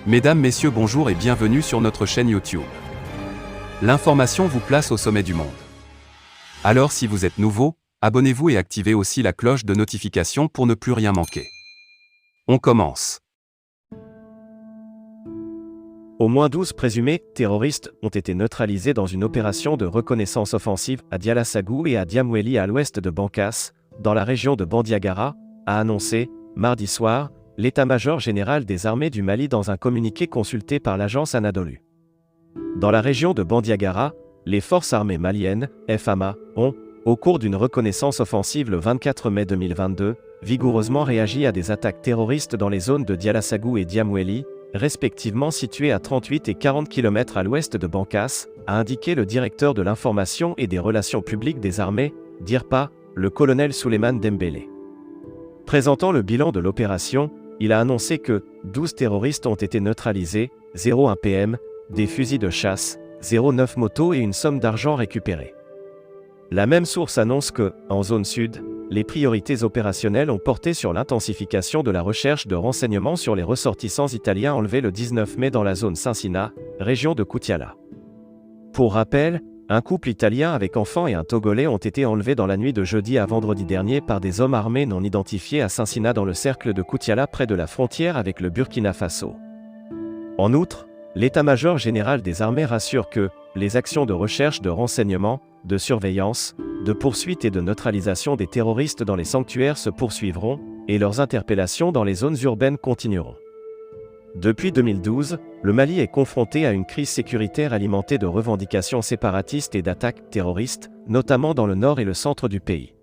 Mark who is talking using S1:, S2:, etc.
S1: Mesdames, Messieurs, bonjour et bienvenue sur notre chaîne YouTube. L'information vous place au sommet du monde. Alors si vous êtes nouveau, abonnez-vous et activez aussi la cloche de notification pour ne plus rien manquer. On commence.
S2: Au moins 12 présumés terroristes ont été neutralisés dans une opération de reconnaissance offensive à Dialassagou et à Diamweli à l'ouest de Bankas, dans la région de Bandiagara, a annoncé, mardi soir, l'état-major général des armées du Mali dans un communiqué consulté par l'agence Anadolu. Dans la région de Bandiagara, les forces armées maliennes, FAMA, ont, au cours d'une reconnaissance offensive le 24 mai 2022, vigoureusement réagi à des attaques terroristes dans les zones de Dialassagou et Diamweli, respectivement situées à 38 et 40 km à l'ouest de Bankas, a indiqué le directeur de l'information et des relations publiques des armées, DIRPA, le colonel Souleymane Dembélé. Présentant le bilan de l'opération, il a annoncé que 12 terroristes ont été neutralisés, 0,1 PM, des fusils de chasse, 0,9 motos et une somme d'argent récupérée. La même source annonce que, en zone sud, les priorités opérationnelles ont porté sur l'intensification de la recherche de renseignements sur les ressortissants italiens enlevés le 19 mai dans la zone Saint-Sina, région de Koutiala. Pour rappel, un couple italien avec enfants et un Togolais ont été enlevés dans la nuit de jeudi à vendredi dernier par des hommes armés non identifiés à Saint-Sina dans le cercle de Koutiala près de la frontière avec le Burkina Faso. En outre, l'état-major général des armées rassure que les actions de recherche de renseignement, de surveillance, de poursuite et de neutralisation des terroristes dans les sanctuaires se poursuivront, et leurs interpellations dans les zones urbaines continueront. Depuis 2012, le Mali est confronté à une crise sécuritaire alimentée de revendications séparatistes et d'attaques terroristes, notamment dans le nord et le centre du pays.